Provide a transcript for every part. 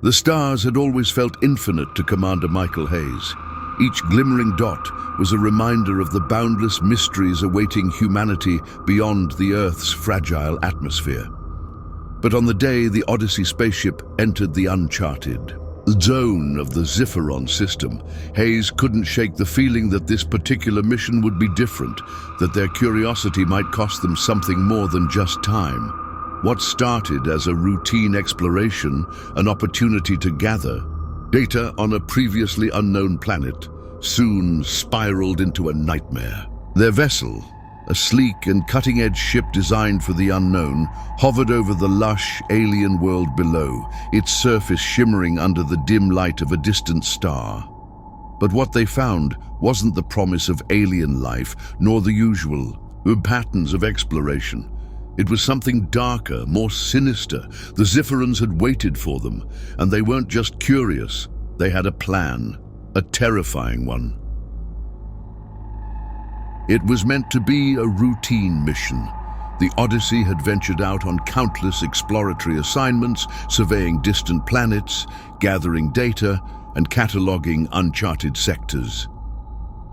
The stars had always felt infinite to Commander Michael Hayes. Each glimmering dot was a reminder of the boundless mysteries awaiting humanity beyond the Earth's fragile atmosphere. But on the day the Odyssey spaceship entered the uncharted zone of the Zypheron system, Hayes couldn't shake the feeling that this particular mission would be different, that their curiosity might cost them something more than just time. What started as a routine exploration, an opportunity to gather data on a previously unknown planet, soon spiraled into a nightmare. Their vessel, a sleek and cutting-edge ship designed for the unknown, hovered over the lush, alien world below, its surface shimmering under the dim light of a distant star. But what they found wasn't the promise of alien life, nor the usual patterns of exploration. It was something darker, more sinister. The Zypherons had waited for them, and they weren't just curious. They had a plan, a terrifying one. It was meant to be a routine mission. The Odyssey had ventured out on countless exploratory assignments, surveying distant planets, gathering data, and cataloging uncharted sectors.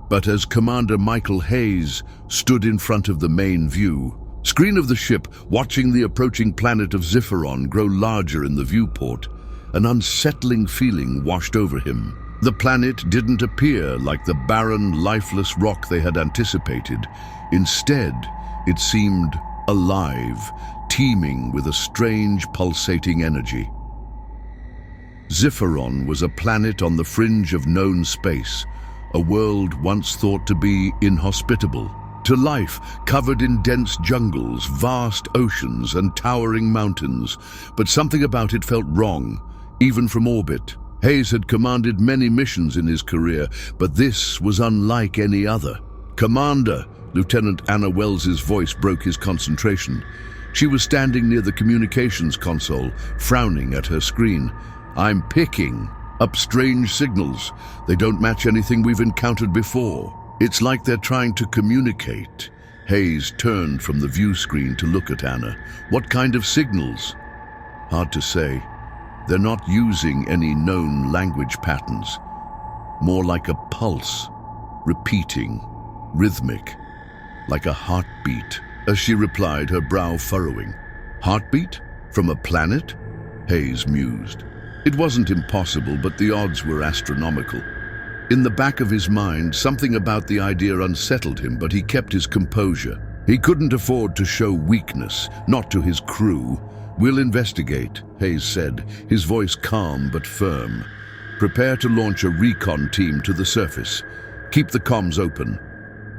But as Commander Michael Hayes stood in front of the main view, screen of the ship, watching the approaching planet of Zypheron grow larger in the viewport, an unsettling feeling washed over him. The planet didn't appear like the barren, lifeless rock they had anticipated. Instead, it seemed alive, teeming with a strange, pulsating energy. Zypheron was a planet on the fringe of known space, a world once thought to be inhospitable to life, covered in dense jungles, vast oceans, and towering mountains. But something about it felt wrong, even from orbit. Hayes had commanded many missions in his career, but this was unlike any other. "Commander," Lieutenant Anna Wells's voice broke his concentration. She was standing near the communications console, frowning at her screen. "I'm picking up strange signals. They don't match anything we've encountered before. It's like they're trying to communicate." Hayes turned from the view screen to look at Anna. "What kind of signals?" "Hard to say. They're not using any known language patterns. More like a pulse, repeating, rhythmic, like a heartbeat." As she replied, her brow furrowing. "Heartbeat? From a planet?" Hayes mused. It wasn't impossible, but the odds were astronomical. In the back of his mind, something about the idea unsettled him, but he kept his composure. He couldn't afford to show weakness, not to his crew. "We'll investigate," Hayes said, his voice calm but firm. "Prepare to launch a recon team to the surface. Keep the comms open."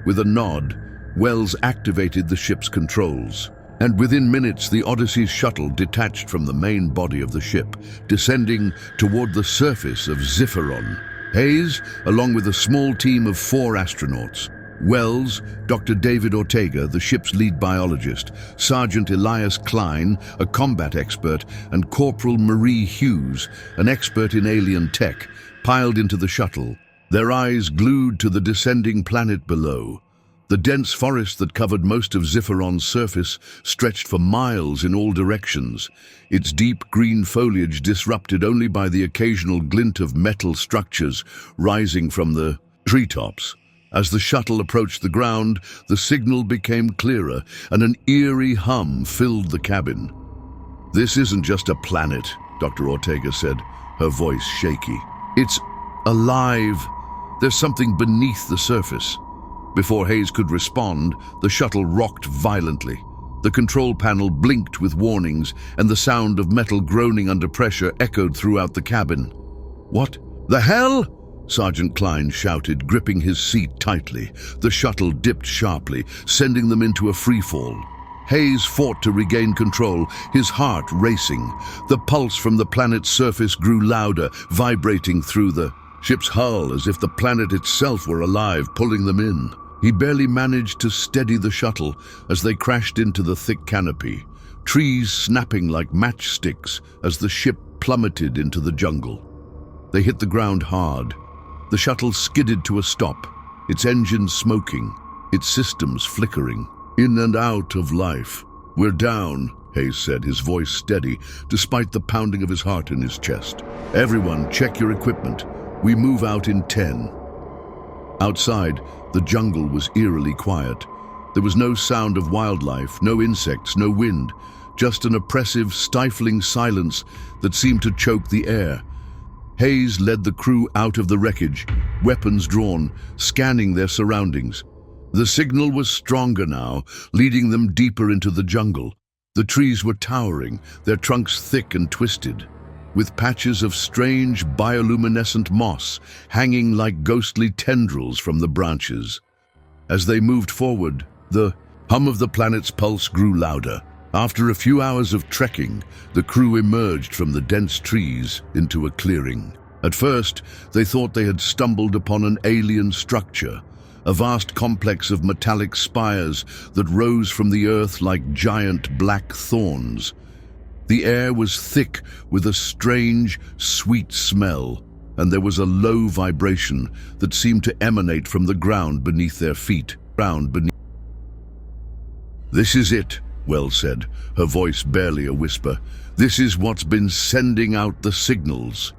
With a nod, Wells activated the ship's controls, and within minutes the Odyssey's shuttle detached from the main body of the ship, descending toward the surface of Zypheron. Hayes, along with a small team of 4 astronauts, Wells, Dr. David Ortega, the ship's lead biologist, Sergeant Elias Klein, a combat expert, and Corporal Marie Hughes, an expert in alien tech, piled into the shuttle, their eyes glued to the descending planet below. The dense forest that covered most of Zypheron's surface stretched for miles in all directions, its deep green foliage disrupted only by the occasional glint of metal structures rising from the treetops. As the shuttle approached the ground, the signal became clearer, and an eerie hum filled the cabin. "This isn't just a planet," Dr. Ortega said, her voice shaky. "It's alive. There's something beneath the surface." Before Hayes could respond, the shuttle rocked violently. The control panel blinked with warnings, and the sound of metal groaning under pressure echoed throughout the cabin. "What the hell?" Sergeant Klein shouted, gripping his seat tightly. The shuttle dipped sharply, sending them into a freefall. Hayes fought to regain control, his heart racing. The pulse from the planet's surface grew louder, vibrating through the ship's hull as if the planet itself were alive, pulling them in. He barely managed to steady the shuttle as they crashed into the thick canopy, trees snapping like matchsticks as the ship plummeted into the jungle. They hit the ground hard. The shuttle skidded to a stop, its engines smoking, its systems flickering. "In and out of life. We're down," Hayes said, his voice steady, despite the pounding of his heart in his chest. "Everyone, check your equipment. We move out in 10. Outside, the jungle was eerily quiet. There was no sound of wildlife, no insects, no wind, just an oppressive, stifling silence that seemed to choke the air. Hayes led the crew out of the wreckage, weapons drawn, scanning their surroundings. The signal was stronger now, leading them deeper into the jungle. The trees were towering, their trunks thick and twisted, with patches of strange bioluminescent moss hanging like ghostly tendrils from the branches. As they moved forward, the hum of the planet's pulse grew louder. After a few hours of trekking, the crew emerged from the dense trees into a clearing. At first, they thought they had stumbled upon an alien structure, a vast complex of metallic spires that rose from the earth like giant black thorns. The air was thick with a strange, sweet smell, and there was a low vibration that seemed to emanate from the ground beneath their feet. "This is it," Wells said, her voice barely a whisper. "This is what's been sending out the signals."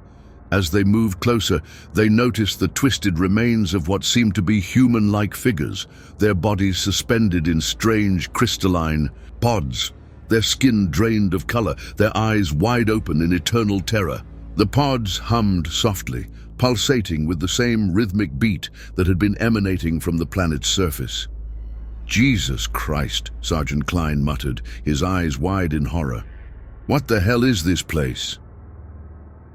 As they moved closer, they noticed the twisted remains of what seemed to be human-like figures, their bodies suspended in strange crystalline pods, their skin drained of color, their eyes wide open in eternal terror. The pods hummed softly, pulsating with the same rhythmic beat that had been emanating from the planet's surface. "Jesus Christ," Sergeant Klein muttered, his eyes wide in horror. "What the hell is this place?"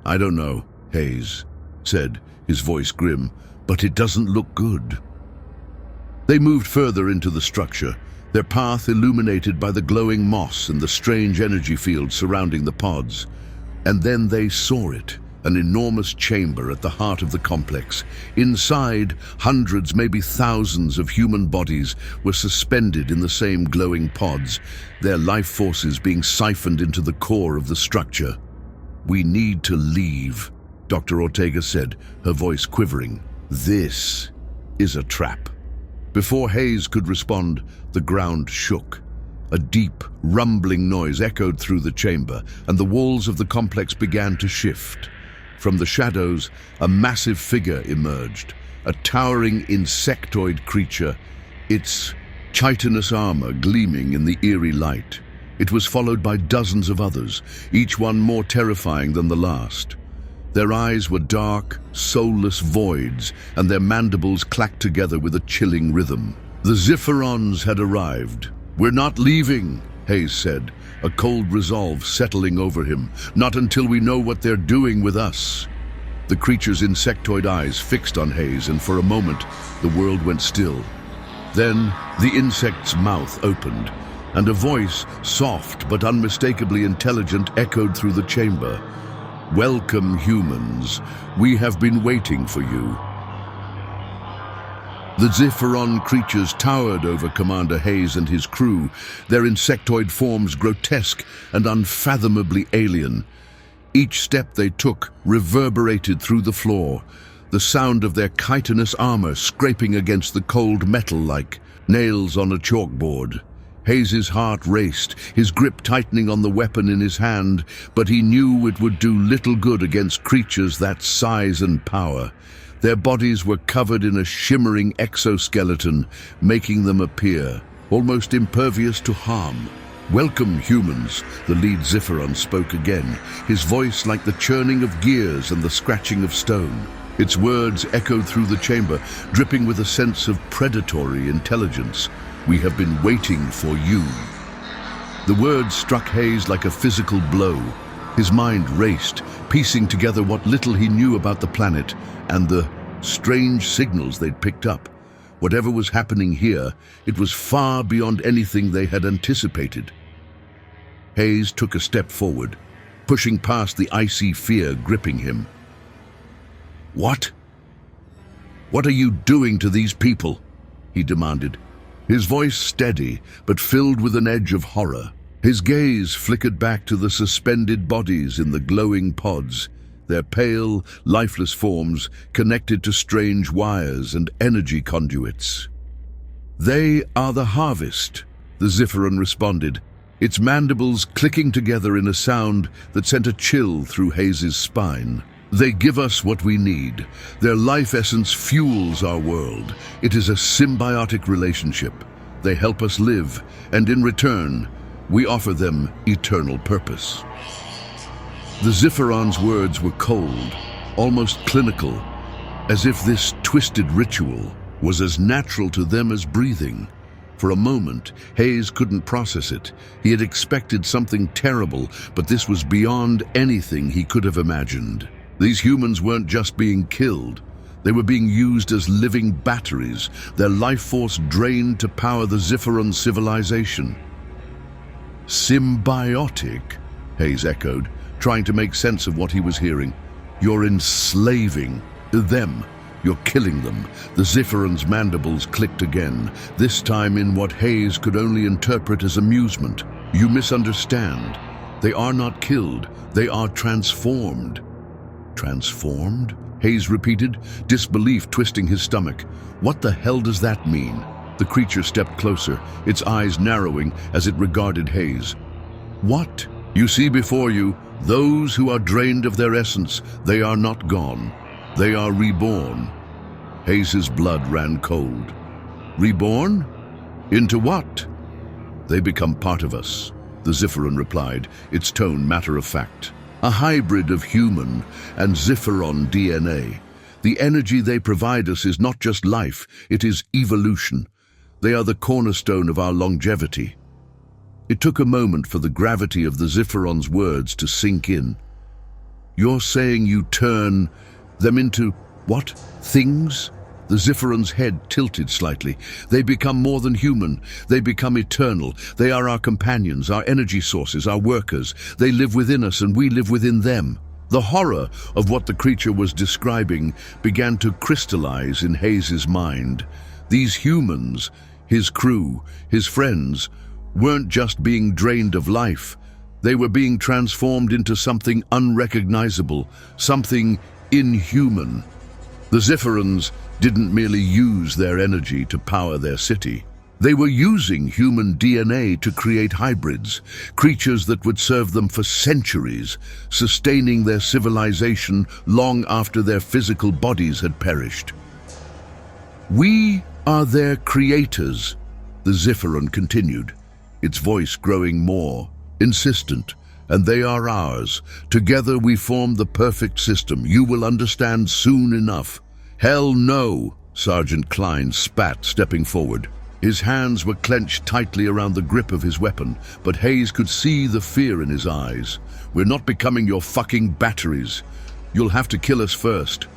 "I don't know," Hayes said, his voice grim, "but it doesn't look good." They moved further into the structure, their path illuminated by the glowing moss and the strange energy field surrounding the pods. And then they saw it, an enormous chamber at the heart of the complex. Inside, hundreds, maybe thousands of human bodies were suspended in the same glowing pods, their life forces being siphoned into the core of the structure. "We need to leave," Dr. Ortega said, her voice quivering. "This is a trap." Before Hayes could respond, the ground shook. A deep, rumbling noise echoed through the chamber, and the walls of the complex began to shift. From the shadows, a massive figure emerged, a towering insectoid creature, its chitinous armor gleaming in the eerie light. It was followed by dozens of others, each one more terrifying than the last. Their eyes were dark, soulless voids, and their mandibles clacked together with a chilling rhythm. The Zypherons had arrived. "We're not leaving," Hayes said, a cold resolve settling over him. "Not until we know what they're doing with us." The creature's insectoid eyes fixed on Hayes, and for a moment, the world went still. Then, the insect's mouth opened, and a voice, soft but unmistakably intelligent, echoed through the chamber. "Welcome, humans. We have been waiting for you." The Zypheron creatures towered over Commander Hayes and his crew, their insectoid forms grotesque and unfathomably alien. Each step they took reverberated through the floor, the sound of their chitinous armor scraping against the cold metal like nails on a chalkboard. Hayes's heart raced, his grip tightening on the weapon in his hand, but he knew it would do little good against creatures that size and power. Their bodies were covered in a shimmering exoskeleton, making them appear almost impervious to harm. "Welcome, humans," the lead Zypheron spoke again, his voice like the churning of gears and the scratching of stone. Its words echoed through the chamber, dripping with a sense of predatory intelligence. "We have been waiting for you." The words struck Hayes like a physical blow. His mind raced, piecing together what little he knew about the planet and the strange signals they'd picked up. Whatever was happening here, it was far beyond anything they had anticipated. Hayes took a step forward, pushing past the icy fear gripping him. "What? What are you doing to these people?" he demanded, his voice steady but filled with an edge of horror. His gaze flickered back to the suspended bodies in the glowing pods, their pale, lifeless forms connected to strange wires and energy conduits. "They are the harvest," the Zypheron responded, its mandibles clicking together in a sound that sent a chill through Hayes's spine. They give us what we need. Their life essence fuels our world. It is a symbiotic relationship. They help us live, and in return, we offer them eternal purpose. The Zypheron's words were cold, almost clinical, as if this twisted ritual was as natural to them as breathing. For a moment, Hayes couldn't process it. He had expected something terrible, but this was beyond anything he could have imagined. These humans weren't just being killed. They were being used as living batteries, their life force drained to power the Zypheron civilization. Symbiotic, Hayes echoed, trying to make sense of what he was hearing. You're enslaving them. You're killing them. The Zypheron's mandibles clicked again, this time in what Hayes could only interpret as amusement. You misunderstand. They are not killed. They are transformed. Transformed? Hayes repeated, disbelief twisting his stomach. What the hell does that mean? The creature stepped closer, its eyes narrowing as it regarded Hayes. What? You see before you, those who are drained of their essence. They are not gone. They are reborn. Hayes's blood ran cold. Reborn? Into what? They become part of us, the Zypheron replied, its tone matter-of-fact. A hybrid of human and Zypheron DNA. The energy they provide us is not just life, it is evolution. They are the cornerstone of our longevity. It took a moment for the gravity of the Zypheron's words to sink in. You're saying you turn them into, what? Things? The Zypheron's head tilted slightly. They become more than human. They become eternal. They are our companions, our energy sources, our workers. They live within us and we live within them. The horror of what the creature was describing began to crystallize in Hayes's mind. These humans, his crew, his friends, weren't just being drained of life. They were being transformed into something unrecognizable, something inhuman. The Zypherons didn't merely use their energy to power their city. They were using human DNA to create hybrids, creatures that would serve them for centuries, sustaining their civilization long after their physical bodies had perished. We are their creators, the Zypheron continued, its voice growing more insistent, and they are ours. Together we form the perfect system. You will understand soon enough. Hell no, Sergeant Klein spat, stepping forward. His hands were clenched tightly around the grip of his weapon, but Hayes could see the fear in his eyes. We're not becoming your fucking batteries. You'll have to kill us first.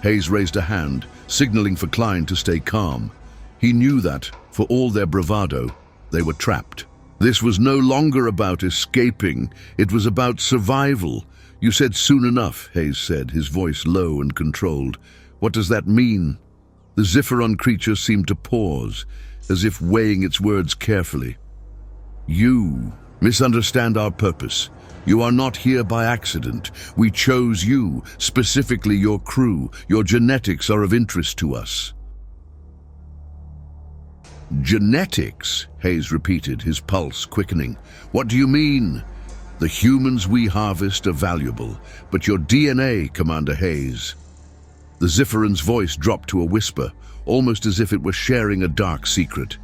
Hayes raised a hand, signaling for Klein to stay calm. He knew that, for all their bravado, they were trapped. This was no longer about escaping. It was about survival. You said soon enough, Hayes said, his voice low and controlled. What does that mean? The Zypheron creature seemed to pause, as if weighing its words carefully. You misunderstand our purpose. You are not here by accident. We chose you, specifically your crew. Your genetics are of interest to us. Genetics, Hayes repeated, his pulse quickening. What do you mean? The humans we harvest are valuable, but your DNA, Commander Hayes. The Zypheron's voice dropped to a whisper, almost as if it were sharing a dark secret.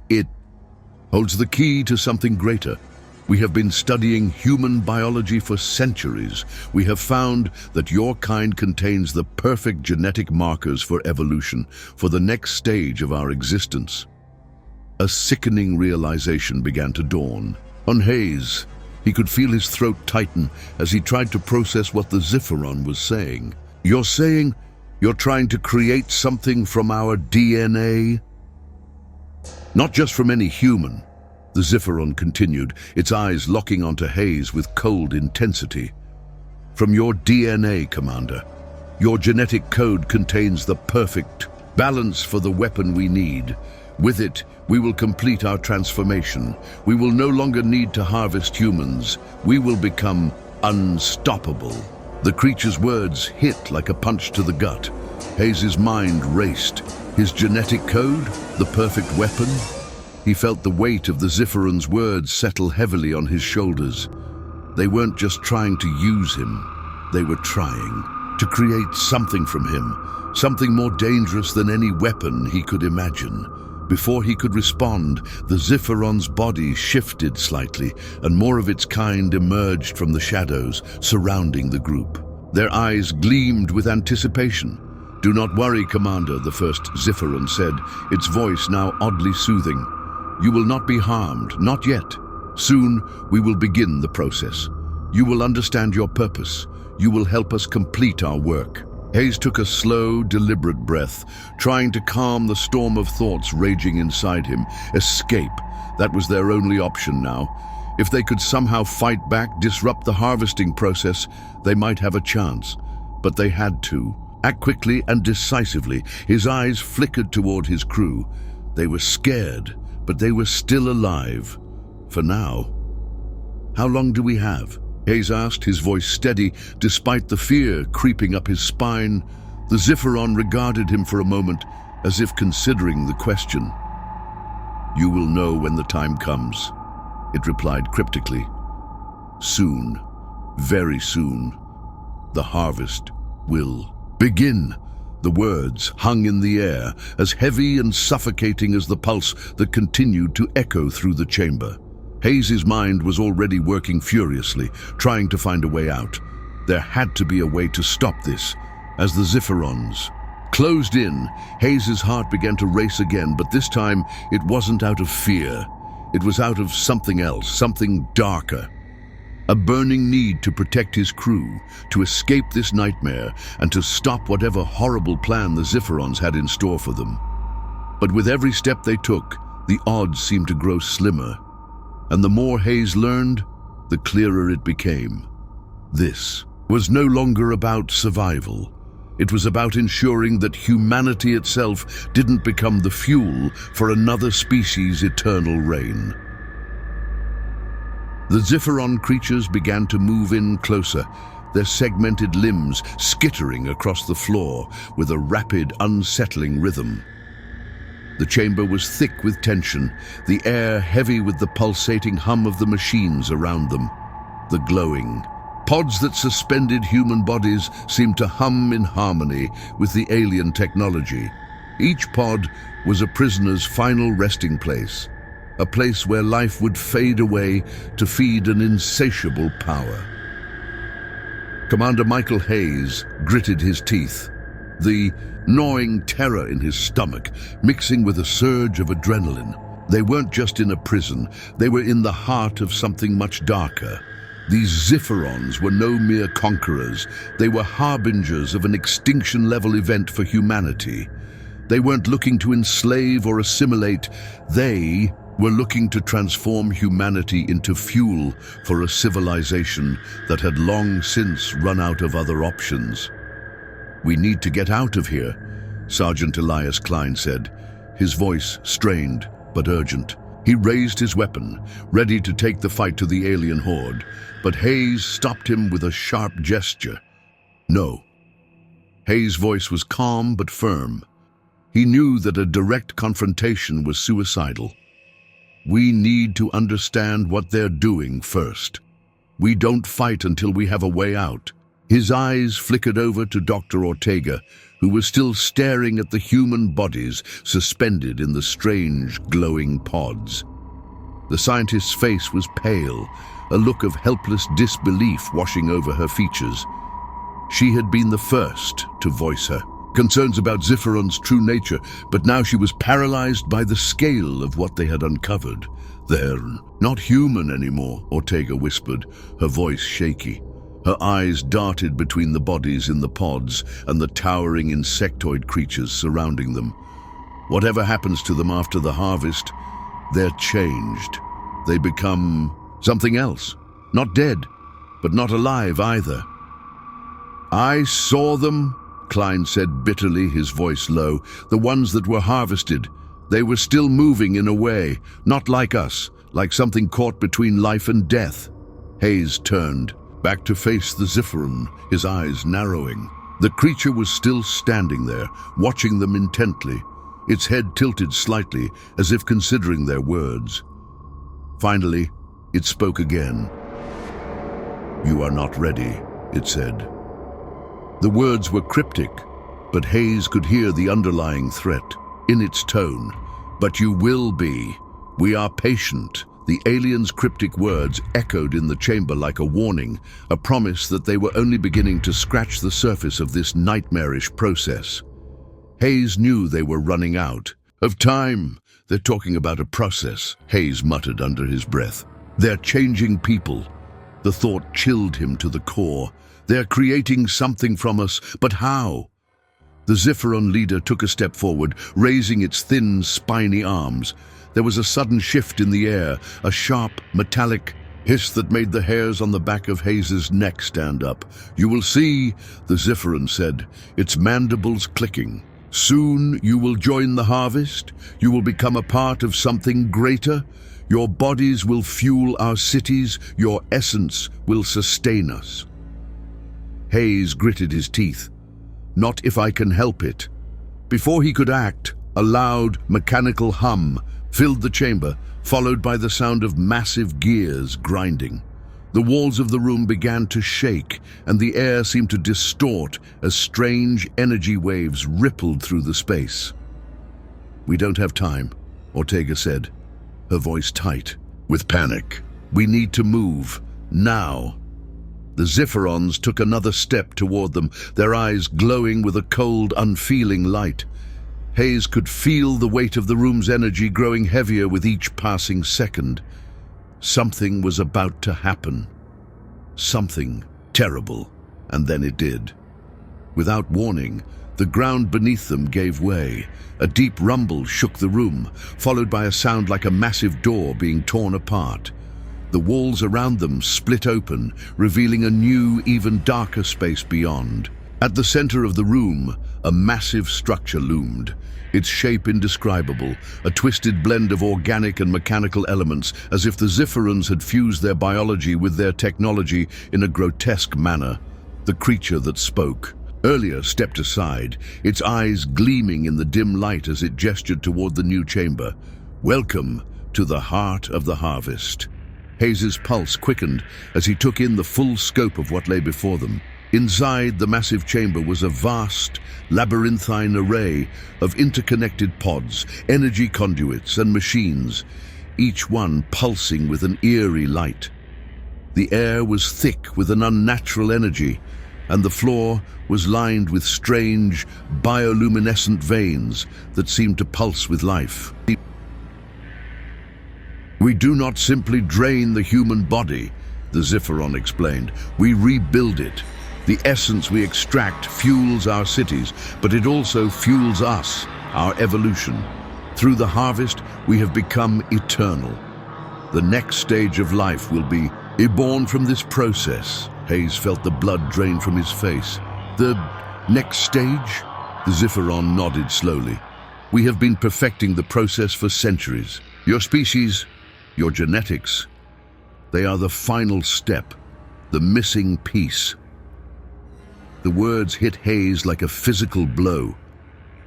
It holds the key to something greater. We have been studying human biology for centuries. We have found that your kind contains the perfect genetic markers for evolution, for the next stage of our existence. A sickening realization began to dawn on Hayes. He could feel his throat tighten as he tried to process what the Zypheron was saying. You're saying you're trying to create something from our DNA? Not just from any human, the Zypheron continued, its eyes locking onto Hayes with cold intensity. From your DNA, Commander. Your genetic code contains the perfect balance for the weapon we need. With it, we will complete our transformation. We will no longer need to harvest humans. We will become unstoppable. The creature's words hit like a punch to the gut. Hayes's mind raced. His genetic code? The perfect weapon? He felt the weight of the Zypheron's words settle heavily on his shoulders. They weren't just trying to use him, they were trying to create something from him, something more dangerous than any weapon he could imagine. Before he could respond, the Zypheron's body shifted slightly, and more of its kind emerged from the shadows surrounding the group. Their eyes gleamed with anticipation. "Do not worry, Commander," the first Zypheron said, its voice now oddly soothing. "You will not be harmed, not yet. Soon we will begin the process. You will understand your purpose. You will help us complete our work." Hayes took a slow, deliberate breath, trying to calm the storm of thoughts raging inside him. Escape. That was their only option now. If they could somehow fight back, disrupt the harvesting process, they might have a chance. But they had to. Act quickly and decisively. His eyes flickered toward his crew. They were scared, but they were still alive. For now. "How long do we have?" Hayes asked, his voice steady, despite the fear creeping up his spine. The Zypheron regarded him for a moment, as if considering the question. "You will know when the time comes," it replied cryptically. "Soon, very soon, the harvest will begin." The words hung in the air, as heavy and suffocating as the pulse that continued to echo through the chamber. Hayes' mind was already working furiously, trying to find a way out. There had to be a way to stop this. As the Zypherons closed in, Hayes' heart began to race again, but this time it wasn't out of fear. It was out of something else, something darker. A burning need to protect his crew, to escape this nightmare, and to stop whatever horrible plan the Zypherons had in store for them. But with every step they took, the odds seemed to grow slimmer. And the more Hayes learned, the clearer it became. This was no longer about survival. It was about ensuring that humanity itself didn't become the fuel for another species' eternal reign. The Zypheron creatures began to move in closer, their segmented limbs skittering across the floor with a rapid, unsettling rhythm. The chamber was thick with tension, the air heavy with the pulsating hum of the machines around them. The glowing pods that suspended human bodies seemed to hum in harmony with the alien technology. Each pod was a prisoner's final resting place, a place where life would fade away to feed an insatiable power. Commander Michael Hayes gritted his teeth, the gnawing terror in his stomach mixing with a surge of adrenaline. They weren't just in a prison, they were in the heart of something much darker. These Zypherons were no mere conquerors, they were harbingers of an extinction-level event for humanity. They weren't looking to enslave or assimilate, they were looking to transform humanity into fuel for a civilization that had long since run out of other options. "We need to get out of here," Sergeant Elias Klein said, his voice strained but urgent. He raised his weapon, ready to take the fight to the alien horde, but Hayes stopped him with a sharp gesture. "No." Hayes' voice was calm but firm. He knew that a direct confrontation was suicidal. "We need to understand what they're doing first. We don't fight until we have a way out." His eyes flickered over to Dr. Ortega, who was still staring at the human bodies suspended in the strange, glowing pods. The scientist's face was pale, a look of helpless disbelief washing over her features. She had been the first to voice her concerns about Zypheron's true nature, but now she was paralyzed by the scale of what they had uncovered. "They're not human anymore," Ortega whispered, her voice shaky. Her eyes darted between the bodies in the pods and the towering insectoid creatures surrounding them. "Whatever happens to them after the harvest, they're changed. They become something else. Not dead, but not alive either." "I saw them," Klein said bitterly, his voice low. "The ones that were harvested. They were still moving in a way, not like us, like something caught between life and death." Hayes turned back to face the Zypheron, his eyes narrowing. The creature was still standing there, watching them intently. its head tilted slightly as if considering their words. Finally, it spoke again. "You are not ready," it said. The words were cryptic, but Hayes could hear the underlying threat in its tone. "But you will be. We are patient." The alien's cryptic words echoed in the chamber like a warning, a promise that they were only beginning to scratch the surface of this nightmarish process. Hayes knew they were running out of time. "They're talking about a process," Hayes muttered under his breath. "They're changing people." The thought chilled him to the core. "They're creating something from us, but how?" The Zypheron leader took a step forward, raising its thin, spiny arms. There was a sudden shift in the air, a sharp, metallic hiss that made the hairs on the back of Hayes's neck stand up. "You will see," the Zypheron said, its mandibles clicking. "Soon you will join the harvest. You will become a part of something greater. Your bodies will fuel our cities. Your essence will sustain us." Hayes gritted his teeth. "Not if I can help it." Before he could act, a loud, mechanical hum filled the chamber, followed by the sound of massive gears grinding. The walls of the room began to shake, and the air seemed to distort as strange energy waves rippled through the space. "We don't have time," Ortega said, her voice tight with panic. "We need to move, now." The Zypherons took another step toward them, their eyes glowing with a cold, unfeeling light. Hayes could feel the weight of the room's energy growing heavier with each passing second. Something was about to happen. Something terrible, and then it did. Without warning, the ground beneath them gave way. A deep rumble shook the room, followed by a sound like a massive door being torn apart. The walls around them split open, revealing a new, even darker space beyond. At the center of the room, a massive structure loomed, its shape indescribable, a twisted blend of organic and mechanical elements, as if the Zypherons had fused their biology with their technology in a grotesque manner. The creature that spoke earlier stepped aside, its eyes gleaming in the dim light as it gestured toward the new chamber. "Welcome to the heart of the harvest." Hayes's pulse quickened as he took in the full scope of what lay before them. Inside the massive chamber was a vast, labyrinthine array of interconnected pods, energy conduits, and machines, each one pulsing with an eerie light. The air was thick with an unnatural energy, and the floor was lined with strange, bioluminescent veins that seemed to pulse with life. "We do not simply drain the human body," the Zypheron explained. "We rebuild it. The essence we extract fuels our cities, but it also fuels us, our evolution. Through the harvest, we have become eternal. The next stage of life will be reborn from this process." Hayes felt the blood drain from his face. "The next stage?" The Zypheron nodded slowly. "We have been perfecting the process for centuries. Your species, your genetics, they are the final step, the missing piece." The words hit Hayes like a physical blow.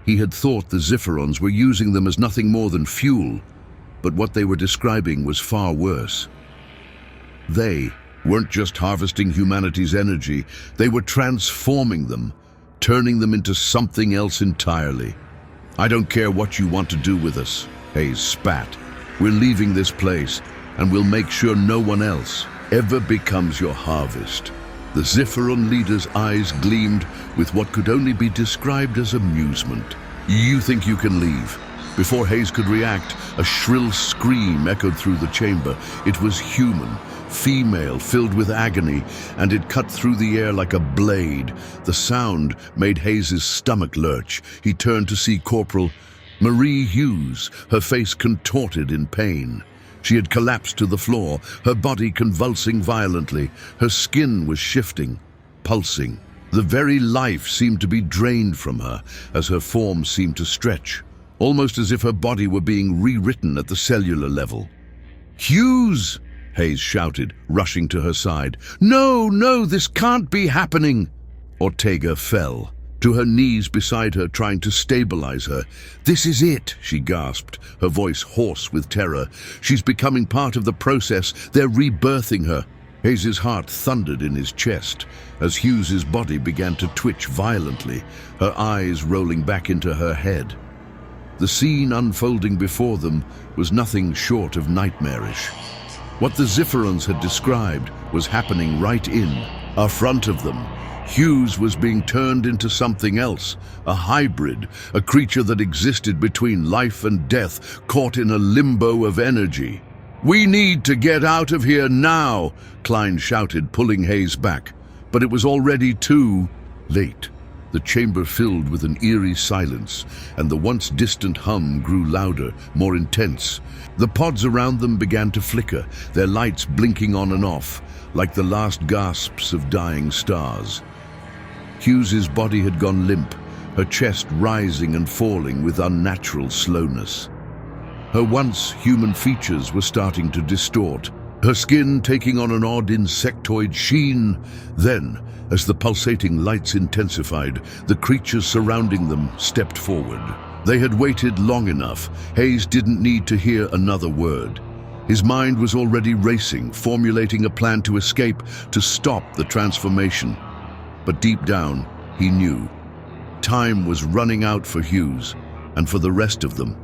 He had thought the Zypherons were using them as nothing more than fuel, but what they were describing was far worse. They weren't just harvesting humanity's energy, they were transforming them, turning them into something else entirely. "I don't care what you want to do with us," Hayes spat. "We're leaving this place, and we'll make sure no one else ever becomes your harvest." The Zypheron leader's eyes gleamed with what could only be described as amusement. "You think you can leave?" Before Hayes could react, a shrill scream echoed through the chamber. It was human, female, filled with agony, and it cut through the air like a blade. The sound made Hayes's stomach lurch. He turned to see Corporal Marie Hughes, her face contorted in pain. She had collapsed to the floor, her body convulsing violently. Her skin was shifting, pulsing. The very life seemed to be drained from her as her form seemed to stretch, almost as if her body were being rewritten at the cellular level. "Hughes!" Hayes shouted, rushing to her side. "No, no, this can't be happening!" Ortega fell. to her knees beside her, trying to stabilize her. "This is it," she gasped, her voice hoarse with terror. "She's becoming part of the process. They're rebirthing her." Hayes's heart thundered in his chest as Hughes's body began to twitch violently, her eyes rolling back into her head. The scene unfolding before them was nothing short of nightmarish. What the Zypherons had described was happening right in front of them. Hughes was being turned into something else, a hybrid, a creature that existed between life and death, caught in a limbo of energy. "We need to get out of here now," Klein shouted, pulling Hayes back. But it was already too late. The chamber filled with an eerie silence, and the once distant hum grew louder, more intense. The pods around them began to flicker, their lights blinking on and off, like the last gasps of dying stars. Hughes's body had gone limp, her chest rising and falling with unnatural slowness. Her once human features were starting to distort, her skin taking on an odd insectoid sheen. Then, as the pulsating lights intensified, the creatures surrounding them stepped forward. They had waited long enough. Hayes didn't need to hear another word. His mind was already racing, formulating a plan to escape, to stop the transformation. But deep down, he knew. Time was running out for Hughes, and for the rest of them.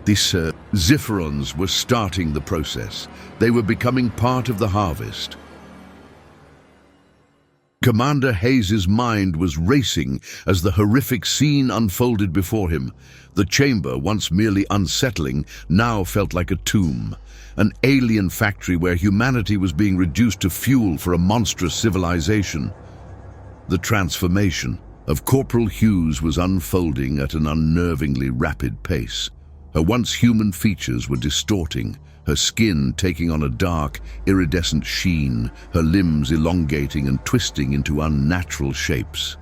These Zypherons were starting the process. They were becoming part of the harvest. Commander Hayes's mind was racing as the horrific scene unfolded before him. The chamber, once merely unsettling, now felt like a tomb. An alien factory where humanity was being reduced to fuel for a monstrous civilization. The transformation of Corporal Hughes was unfolding at an unnervingly rapid pace. Her once human features were distorting, her skin taking on a dark, iridescent sheen, her limbs elongating and twisting into unnatural shapes.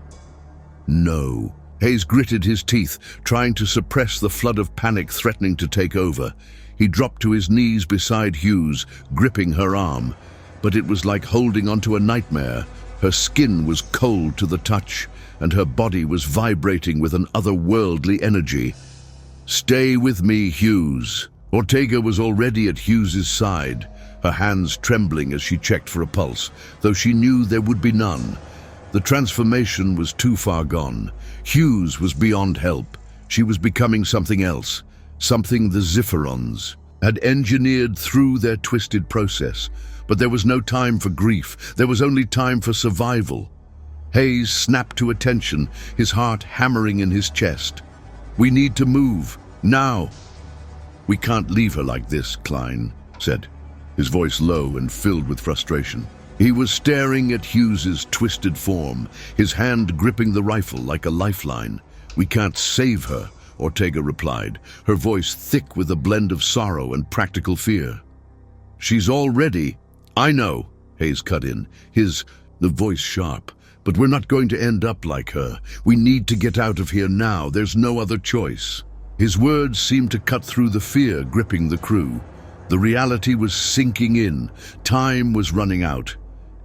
No. Hayes gritted his teeth, trying to suppress the flood of panic threatening to take over. He dropped to his knees beside Hughes, gripping her arm. But it was like holding onto a nightmare. Her skin was cold to the touch, and her body was vibrating with an otherworldly energy. "Stay with me, Hughes." Ortega was already at Hughes's side, her hands trembling as she checked for a pulse, though she knew there would be none. The transformation was too far gone. Hughes was beyond help. She was becoming something else, something the Zypherons had engineered through their twisted process. But there was no time for grief. There was only time for survival. Hayes snapped to attention, his heart hammering in his chest. "We need to move, now." "We can't leave her like this," Klein said, his voice low and filled with frustration. He was staring at Hughes's twisted form, his hand gripping the rifle like a lifeline. "We can't save her," Ortega replied, her voice thick with a blend of sorrow and practical fear. "She's already—" "I know," Hayes cut in, the voice sharp. "But we're not going to end up like her. We need to get out of here now. There's no other choice." His words seemed to cut through the fear gripping the crew. The reality was sinking in. Time was running out.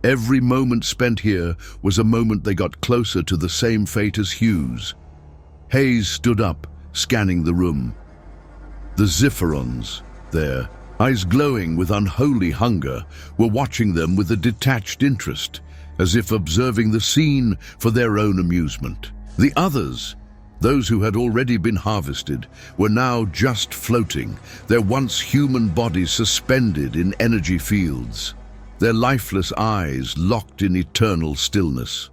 Every moment spent here was a moment they got closer to the same fate as Hughes. Hayes stood up, scanning the room. The Zypherons, there, eyes glowing with unholy hunger, were watching them with a detached interest, as if observing the scene for their own amusement. The others, those who had already been harvested, were now just floating, their once human bodies suspended in energy fields, their lifeless eyes locked in eternal stillness.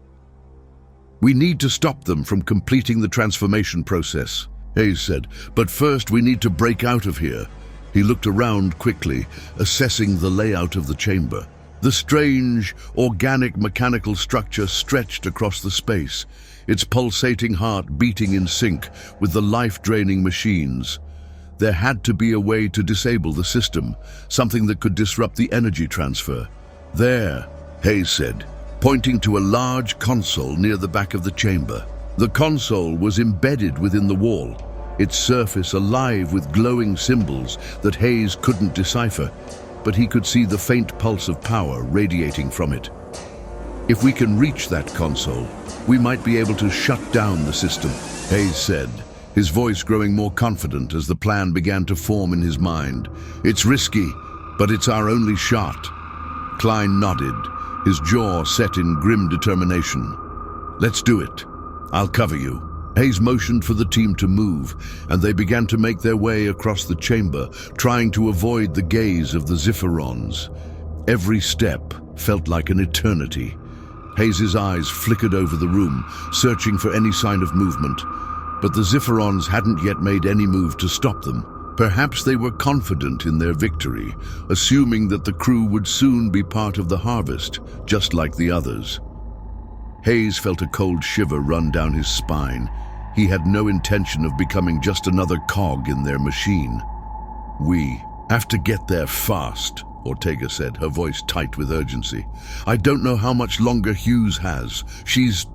"We need to stop them from completing the transformation process," Hayes said, "but first we need to break out of here." He looked around quickly, assessing the layout of the chamber. The strange, organic mechanical structure stretched across the space, its pulsating heart beating in sync with the life-draining machines. There had to be a way to disable the system, something that could disrupt the energy transfer. "There," Hayes said, pointing to a large console near the back of the chamber. The console was embedded within the wall, its surface alive with glowing symbols that Hayes couldn't decipher, but he could see the faint pulse of power radiating from it. If we can reach that console, we might be able to shut down the system, Hayes said, his voice growing more confident as the plan began to form in his mind. It's risky, but it's our only shot. Klein nodded, his jaw set in grim determination. Let's do it. I'll cover you. Hayes motioned for the team to move, and they began to make their way across the chamber, trying to avoid the gaze of the Zypherons. Every step felt like an eternity. Hayes's eyes flickered over the room, searching for any sign of movement, but the Zypherons hadn't yet made any move to stop them. Perhaps they were confident in their victory, assuming that the crew would soon be part of the harvest, just like the others. Hayes felt a cold shiver run down his spine. He had no intention of becoming just another cog in their machine. We have to get there fast, Ortega said, her voice tight with urgency. I don't know how much longer Hughes has. She's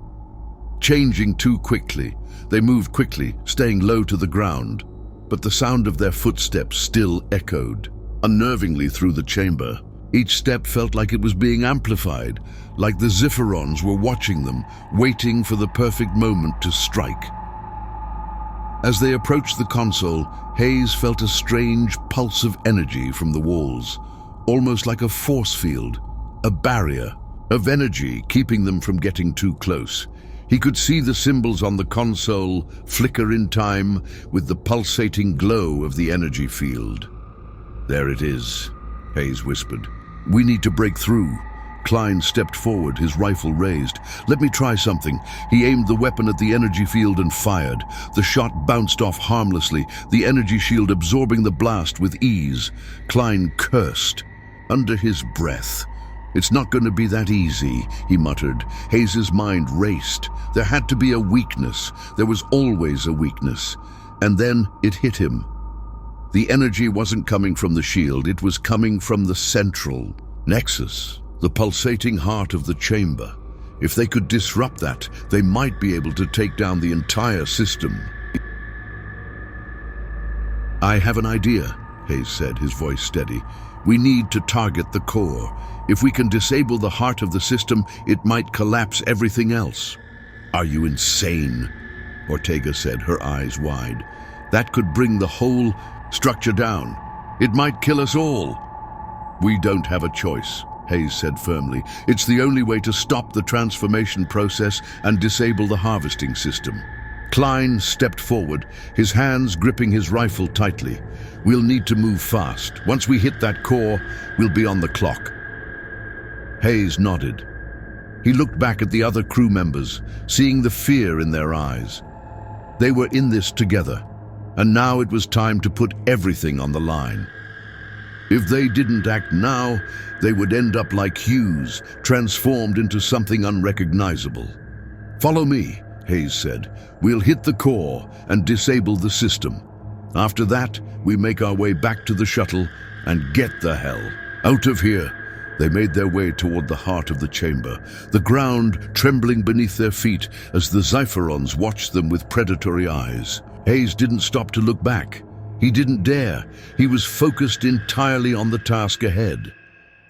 changing too quickly. They moved quickly, staying low to the ground, but the sound of their footsteps still echoed, unnervingly through the chamber. Each step felt like it was being amplified, like the Zypherons were watching them, waiting for the perfect moment to strike. As they approached the console, Hayes felt a strange pulse of energy from the walls, almost like a force field, a barrier of energy keeping them from getting too close. He could see the symbols on the console flicker in time with the pulsating glow of the energy field. There it is, Hayes whispered. We need to break through. Klein stepped forward, his rifle raised. Let me try something. He aimed the weapon at the energy field and fired. The shot bounced off harmlessly, the energy shield absorbing the blast with ease. Klein cursed under his breath. It's not going to be that easy, he muttered. Hayes's mind raced. There had to be a weakness. There was always a weakness. And then it hit him. The energy wasn't coming from the shield, it was coming from the central nexus, the pulsating heart of the chamber. If they could disrupt that, they might be able to take down the entire system. I have an idea, Hayes said, his voice steady. We need to target the core. If we can disable the heart of the system, it might collapse everything else. Are you insane? Ortega said, her eyes wide. That could bring the whole structure down. It might kill us all. We don't have a choice, Hayes said firmly. It's the only way to stop the transformation process and disable the harvesting system. Klein stepped forward, his hands gripping his rifle tightly. We'll need to move fast. Once we hit that core, we'll be on the clock. Hayes nodded. He looked back at the other crew members, seeing the fear in their eyes. They were in this together, and now it was time to put everything on the line. If they didn't act now, they would end up like Hughes, transformed into something unrecognizable. Follow me, Hayes said. We'll hit the core and disable the system. After that, we make our way back to the shuttle and get the hell out of here. They made their way toward the heart of the chamber, the ground trembling beneath their feet as the Zypherons watched them with predatory eyes. Hayes didn't stop to look back. He didn't dare. He was focused entirely on the task ahead.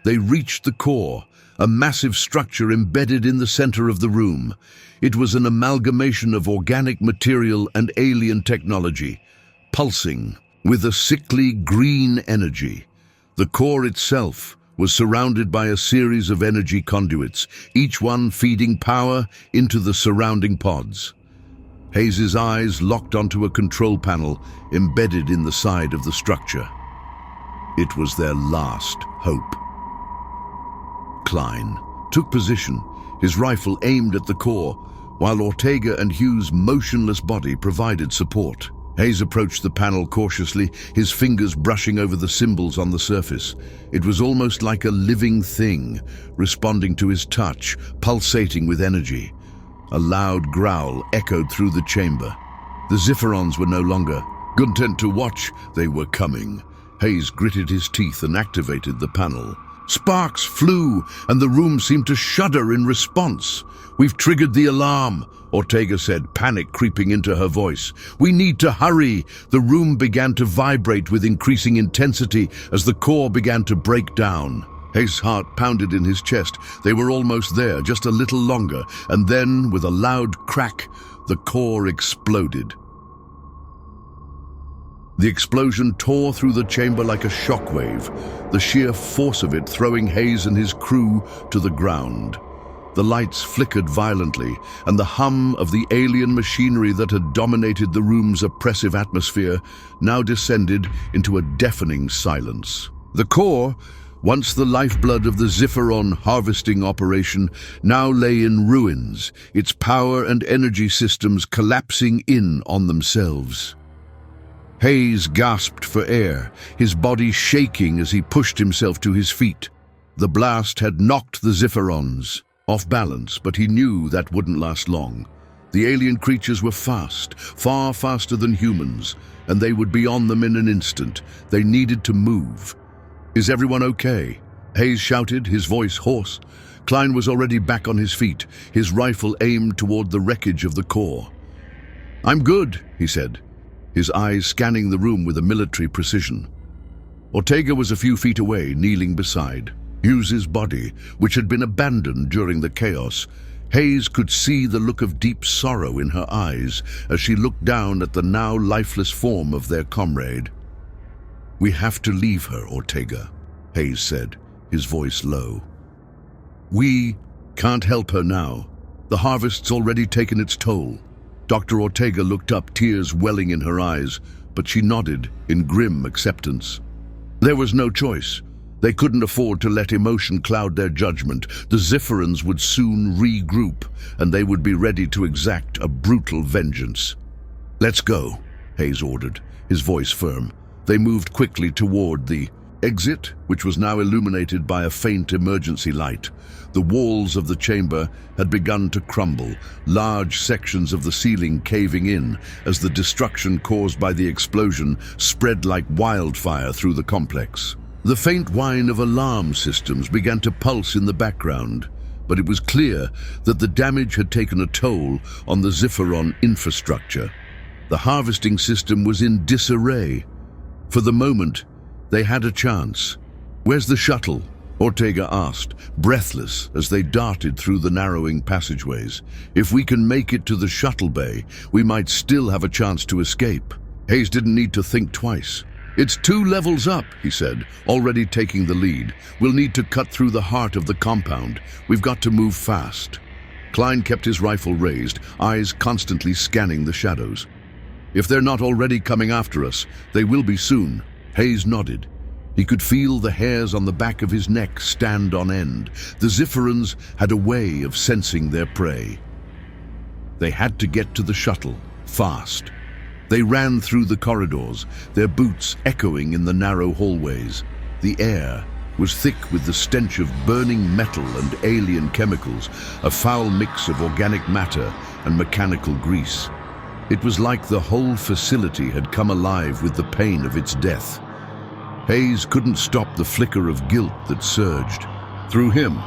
They reached the core, a massive structure embedded in the center of the room. It was an amalgamation of organic material and alien technology, pulsing with a sickly green energy. The core itself was surrounded by a series of energy conduits, each one feeding power into the surrounding pods. Hayes's eyes locked onto a control panel embedded in the side of the structure. It was their last hope. Klein took position, his rifle aimed at the core, while Ortega and Hughes' motionless body provided support. Hayes approached the panel cautiously, his fingers brushing over the symbols on the surface. It was almost like a living thing, responding to his touch, pulsating with energy. A loud growl echoed through the chamber. The Zypherons were no longer content to watch, they were coming. Hayes gritted his teeth and activated the panel. Sparks flew, and the room seemed to shudder in response. We've triggered the alarm, Ortega said, panic creeping into her voice. We need to hurry. The room began to vibrate with increasing intensity as the core began to break down. Hayes' heart pounded in his chest. They were almost there, just a little longer, and then, with a loud crack, the core exploded. The explosion tore through the chamber like a shockwave, the sheer force of it throwing Hayes and his crew to the ground. The lights flickered violently, and the hum of the alien machinery that had dominated the room's oppressive atmosphere now descended into a deafening silence. The core, once the lifeblood of the Zypheron harvesting operation, now lay in ruins, its power and energy systems collapsing in on themselves. Hayes gasped for air, his body shaking as he pushed himself to his feet. The blast had knocked the Zypherons off balance, but he knew that wouldn't last long. The alien creatures were fast, far faster than humans, and they would be on them in an instant. They needed to move. "Is everyone okay?" Hayes shouted, his voice hoarse. Klein was already back on his feet, his rifle aimed toward the wreckage of the core. "I'm good," he said, his eyes scanning the room with a military precision. Ortega was a few feet away, kneeling beside Hughes's body, which had been abandoned during the chaos. Hayes could see the look of deep sorrow in her eyes as she looked down at the now lifeless form of their comrade. "We have to leave her, Ortega," Hayes said, his voice low. "We can't help her now. The harvest's already taken its toll." Dr. Ortega looked up, tears welling in her eyes, but she nodded in grim acceptance. There was no choice. They couldn't afford to let emotion cloud their judgment. The Zypherons would soon regroup, and they would be ready to exact a brutal vengeance. "Let's go," Hayes ordered, his voice firm. They moved quickly toward the exit, which was now illuminated by a faint emergency light. The walls of the chamber had begun to crumble, large sections of the ceiling caving in as the destruction caused by the explosion spread like wildfire through the complex. The faint whine of alarm systems began to pulse in the background, but it was clear that the damage had taken a toll on the Zypheron infrastructure. The harvesting system was in disarray. For the moment, they had a chance. "Where's the shuttle?" Ortega asked, breathless as they darted through the narrowing passageways. "If we can make it to the shuttle bay, we might still have a chance to escape." Hayes didn't need to think twice. "It's 2 levels up," he said, already taking the lead. "We'll need to cut through the heart of the compound. We've got to move fast." Klein kept his rifle raised, eyes constantly scanning the shadows. "If they're not already coming after us, they will be soon." Hayes nodded. He could feel the hairs on the back of his neck stand on end. The Zypherons had a way of sensing their prey. They had to get to the shuttle, fast. They ran through the corridors, their boots echoing in the narrow hallways. The air was thick with the stench of burning metal and alien chemicals, a foul mix of organic matter and mechanical grease. It was like the whole facility had come alive with the pain of its death. Hayes couldn't stop the flicker of guilt that surged. Through him,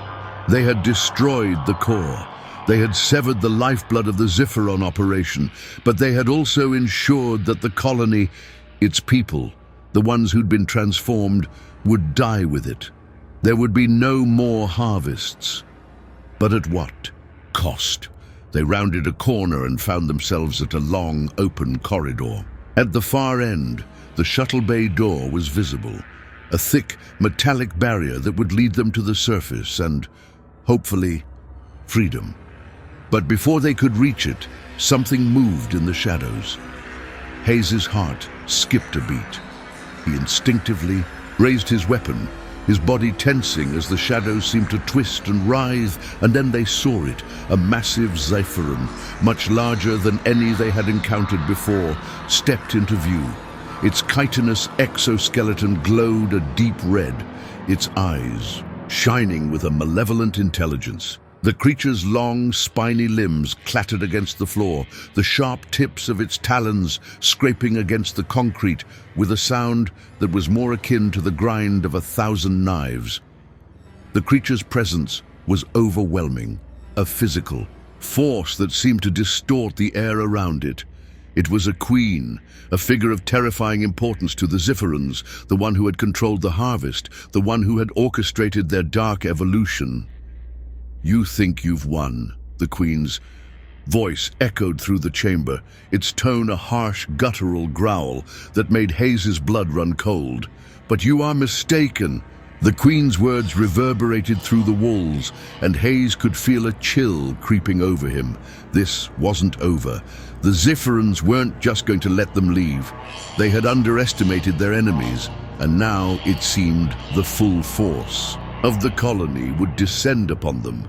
they had destroyed the core. They had severed the lifeblood of the Zypheron operation, but they had also ensured that the colony, its people, the ones who'd been transformed, would die with it. There would be no more harvests. But at what cost? They rounded a corner and found themselves at a long, open corridor. At the far end, the shuttle bay door was visible, a thick, metallic barrier that would lead them to the surface and, hopefully, freedom. But before they could reach it, something moved in the shadows. Hayes's heart skipped a beat. He instinctively raised his weapon, his body tensing as the shadows seemed to twist and writhe, and then they saw it, a massive Zypheron, much larger than any they had encountered before, stepped into view. Its chitinous exoskeleton glowed a deep red, its eyes shining with a malevolent intelligence. The creature's long, spiny limbs clattered against the floor, the sharp tips of its talons scraping against the concrete with a sound that was more akin to the grind of 1,000 knives. The creature's presence was overwhelming, a physical force that seemed to distort the air around it. It was a queen, a figure of terrifying importance to the Zypherons, the one who had controlled the harvest, the one who had orchestrated their dark evolution. "You think you've won," the queen's voice echoed through the chamber, its tone a harsh, guttural growl that made Hayes's blood run cold. "But you are mistaken." The queen's words reverberated through the walls, and Hayes could feel a chill creeping over him. This wasn't over. The Zypherons weren't just going to let them leave. They had underestimated their enemies, and now it seemed the full force of the colony would descend upon them.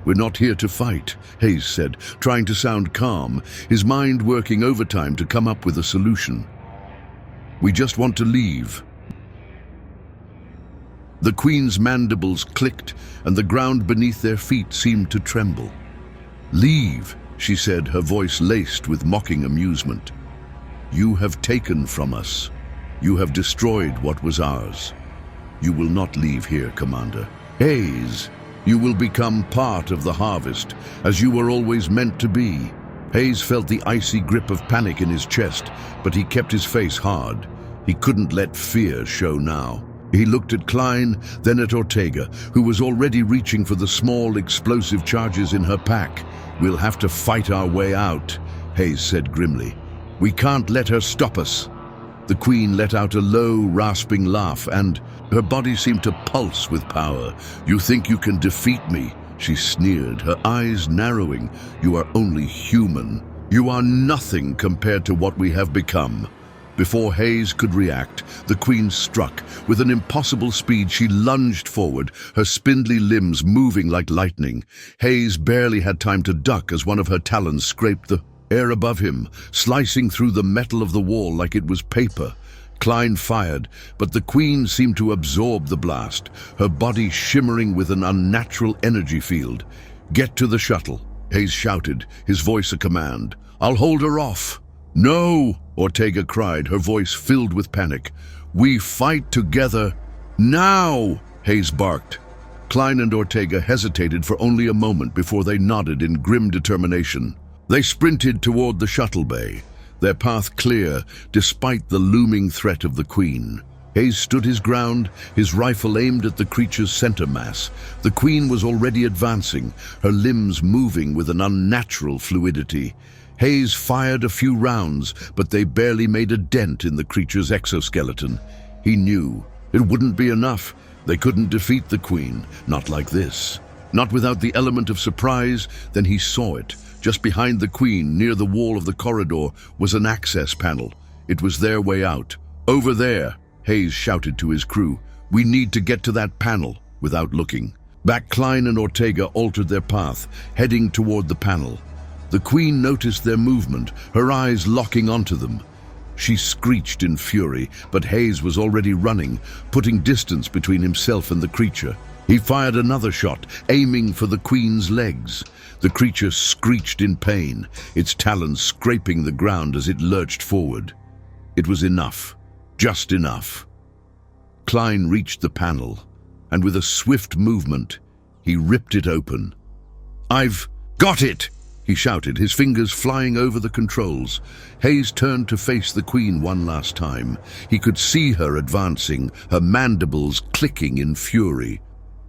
"We're not here to fight," Hayes said, trying to sound calm, his mind working overtime to come up with a solution. "We just want to leave." The queen's mandibles clicked, and the ground beneath their feet seemed to tremble. "Leave," she said, her voice laced with mocking amusement. "You have taken from us. You have destroyed what was ours. You will not leave here, Commander. Hayes, you will become part of the harvest, as you were always meant to be." Hayes felt the icy grip of panic in his chest, but he kept his face hard. He couldn't let fear show now. He looked at Klein, then at Ortega, who was already reaching for the small explosive charges in her pack. "We'll have to fight our way out," Hayes said grimly. "We can't let her stop us." The queen let out a low, rasping laugh, and her body seemed to pulse with power. "You think you can defeat me?" she sneered, her eyes narrowing. "You are only human. You are nothing compared to what we have become." Before Hayes could react, the queen struck. With an impossible speed, she lunged forward, her spindly limbs moving like lightning. Hayes barely had time to duck as one of her talons scraped the air above him, slicing through the metal of the wall like it was paper. Klein fired, but the queen seemed to absorb the blast, her body shimmering with an unnatural energy field. "Get to the shuttle," Hayes shouted, his voice a command. "I'll hold her off." "No!" Ortega cried, her voice filled with panic. "We fight together now!" Hayes barked. Klein and Ortega hesitated for only a moment before they nodded in grim determination. They sprinted toward the shuttle bay, their path clear despite the looming threat of the queen. Hayes stood his ground, his rifle aimed at the creature's center mass. The queen was already advancing, her limbs moving with an unnatural fluidity. Hayes fired a few rounds, but they barely made a dent in the creature's exoskeleton. He knew it wouldn't be enough. They couldn't defeat the queen, not like this. Not without the element of surprise. Then he saw it. Just behind the queen, near the wall of the corridor, was an access panel. It was their way out. "Over there," Hayes shouted to his crew. "We need to get to that panel," without looking. Back Klein and Ortega altered their path, heading toward the panel. The queen noticed their movement, her eyes locking onto them. She screeched in fury, but Hayes was already running, putting distance between himself and the creature. He fired another shot, aiming for the queen's legs. The creature screeched in pain, its talons scraping the ground as it lurched forward. It was enough, just enough. Klein reached the panel, and with a swift movement, he ripped it open. "I've got it!" he shouted, his fingers flying over the controls. Hayes turned to face the queen one last time. He could see her advancing, her mandibles clicking in fury.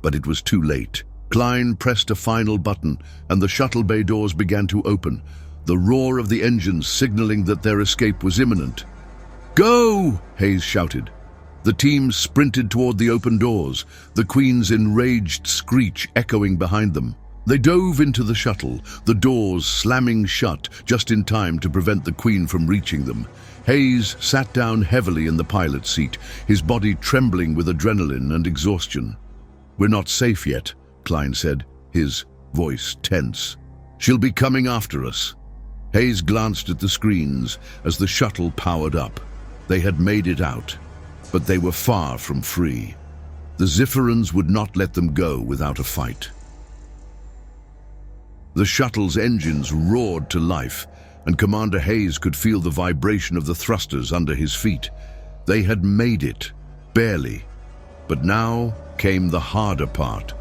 But it was too late. Klein pressed a final button, and the shuttle bay doors began to open, the roar of the engines signaling that their escape was imminent. "Go!" Hayes shouted. The team sprinted toward the open doors, the queen's enraged screech echoing behind them. They dove into the shuttle, the doors slamming shut just in time to prevent the queen from reaching them. Hayes sat down heavily in the pilot's seat, his body trembling with adrenaline and exhaustion. "We're not safe yet," Klein said, his voice tense. "She'll be coming after us." Hayes glanced at the screens as the shuttle powered up. They had made it out, but they were far from free. The Zypherons would not let them go without a fight. The shuttle's engines roared to life, and Commander Hayes could feel the vibration of the thrusters under his feet. They had made it, barely. But now came the harder part.